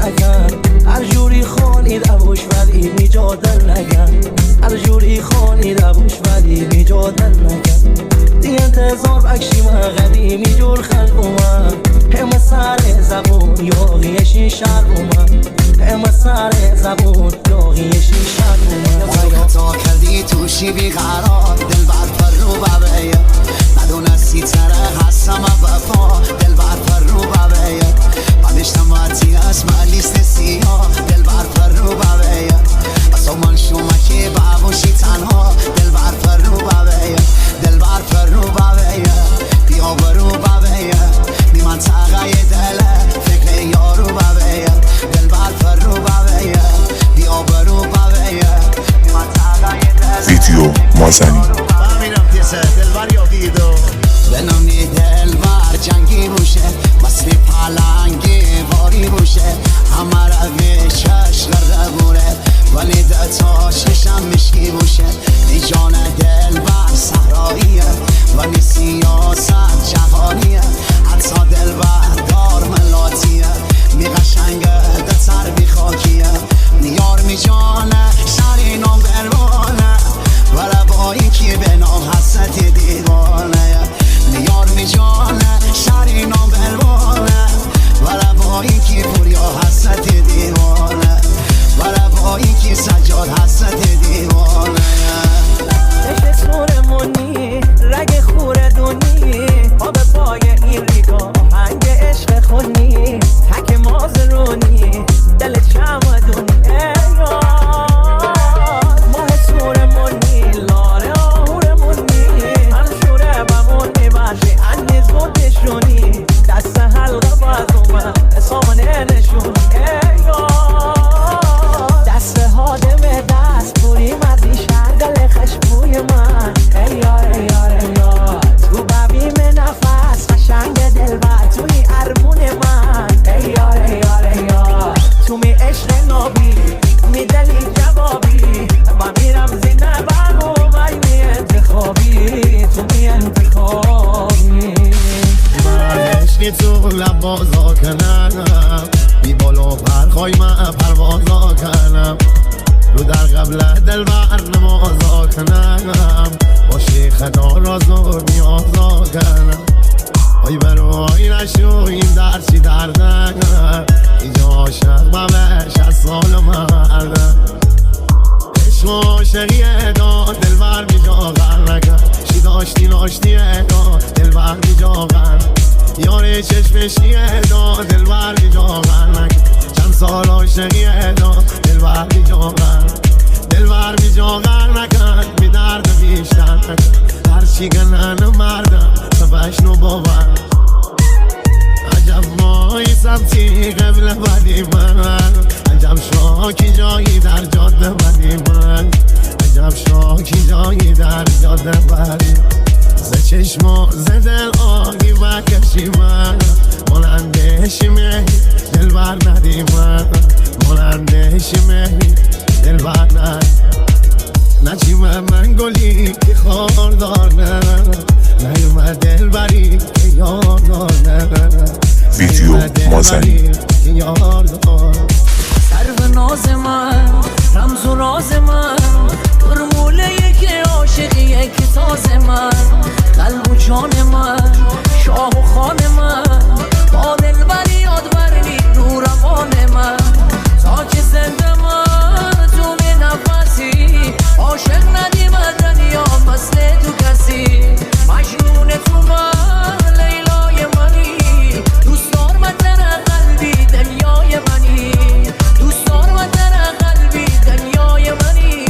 نکن هر جوری خونی روش ولی میجادل نکن هر جوری خونی روش ولی میجادل نکن دی انتظار بکشی من قدیمی جور خلق من همه سر زبون یاغیشی شر من همه سر زبون یاغیشی شر من تا کردی توشی بیقرار دل بر پر رو ببیه ندونستی تره هستم وفا دل بر پر رو ببیه بعدشتم وقتی اسم لیست سیاه دل بر پر رو ببیه اصلا من شومکی بابوشی تنها دل بر پر رو ببیه دل بر پر رو ببیه بیا برو ببیه بی منطقه دله فکر یارو ببیه دل بر پر رو ببیه بیا برو ببیه بی منطقه دله ویدیو مازنی فهمیدم تیسه دلبر یا دیدو بنامنی دلبر جنگی بوشه مصری پلنگی واری بوشه همه روی چشم ربوره ولی دتا چشم مشکی بوشه ای جان دلبر صحراییه ولی سیاست جهانیه حتی دلبر دار ملاتیه می قشنگه دتر بی خاکیه نیار می جانه شری نام بربانه ولی با اینکی به نام حسد دیوانه نیار می جانه شری نام بربانه ولی با اینکی پوریا حسد دیوانه ولی با اینکی سجاد حسد دیوانه چش سورمونی رگ خوردونی آب پای این ریگا هنگ عشق خونی تک مازرونی دل چمدونی ایار ماه سورمونی لاره آهورمونی هر شوره بمونی برشی انیز گوتشونی دست حلقه بازومه سامنه نشونی ایار دست هادمه دست پوری مزی شرگل خشبوی من ایار ایار ایار تو ببیم نفس قشنگ دل بر توی ارمون من ایار ایار ایار تو می عشق نابی می دلی جوابی من میرم زینه برو می انتخابی تو می انتخابی من عشقی تو لب بازا کنم بی بالا پرخوای من پروازا کنم رو در قبل دل بر نمازا کنم با شیخ ناراز و نیازا کنم آی برای نشو این درسی دردن اینجا عاشق ببش از سال مردم عشق و عاشقیه داد دل بر بی جا غر نکن چی داشتی ناشتیه داد دل بر بی جا غر یاره چشمشیه داد دل بر بی جا غر نکن چند سال عاشقیه داد دل بر بی جا غر دل بر بی جا غر نکن بی درد بیشتر نکن هرچی گنن مردم بشنو باور عجب مایی سبتی قبل بدی من عجب شاکی جایی در جاده بدی من عجب شاکی جایی در جاده بدی ز چشم و ز دل آگی بکشی من ملندشی مهی دل بر ندی من ملندشی مهی دل بر ندی نچیم من گلی که خاردار نه نیومد دل بری که یار دار ویدیو مازنی سرو ناز من رمز و راز من فرموله که عاشقیه که تازه من قلب و جان من شاه و خان من با دل بری یادبرنی رو روان من تا که زنده من تو می نفسی عاشق ندی مدنی یا مثل تو کسی مجنون تو من لیلای منی دوست دار من در قلبی دنیای منی دوست دار من در قلبی دنیای منی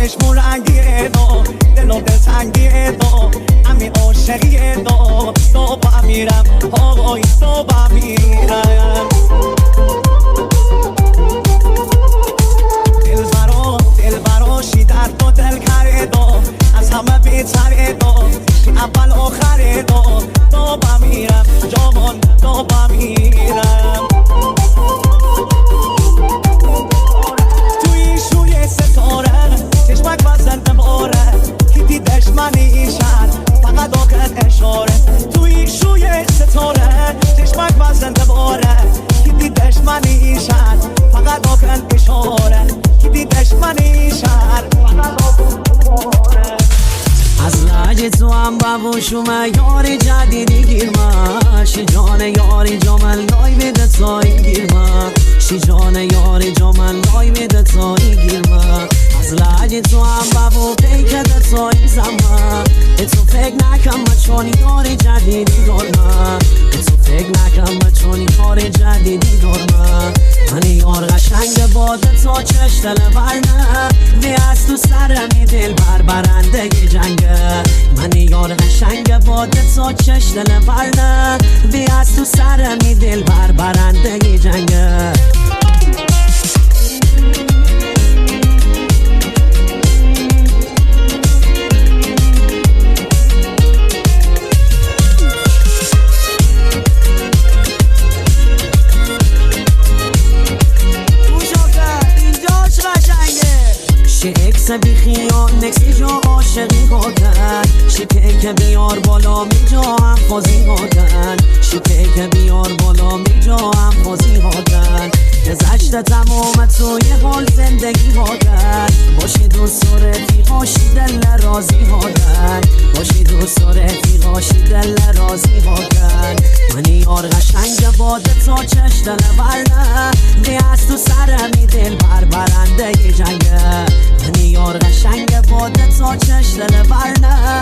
چشم و رنگی تو دل و دل تنگی تو امی عاشقی تو تو با میرم آقای تو با میرم دل براشی در تو دل کرده تو از همه بیتره تو اول آخره تو تو با میرم جوان تو با میرم توی شوی ستاره چشمک بزنده باره که دیدش منی شد فقط آخر اشاره توی شوی ستاره چشمک بزنده باره که دیدش منی شد فقط آخر اشاره که دیدش منی شد فقط آخر از لحج تو هم ببوشم یاری جدیدی گیرم شی جان یاری جامل لای بده تایی گیرم شی جان یاری جامل لای بده تایی گیرم از لحج تو هم ببو پیکده تایی زمان تو فکر نکم چون یاری جدیدی دارم تو فکر نکم چون یاری جدیدی دارم من یار قشنگ باده تا چش دل برنه وی از تو سرمی دل برنده جنگه من یار قشنگ باده تا چش دل برنه وی از تو سرمی دل برنده جنگه اکس بی خیال نکسی جا عاشقی گردن شیپه که بیار بالا می جا هم خوزی گردن شیپه که بیار بالا می جا هم خوزی گردن گذشته تمام توی حال زندگی گردن باشی دوست و رفیقاشی دل رازی گردن باشی دوست و رفیقاشی دل رازی گردن من یار قشنگ باده تا چش دل برنه وی از تو سرمی دل برنده جنگه من یار قشنگ باده تا چش دل برنه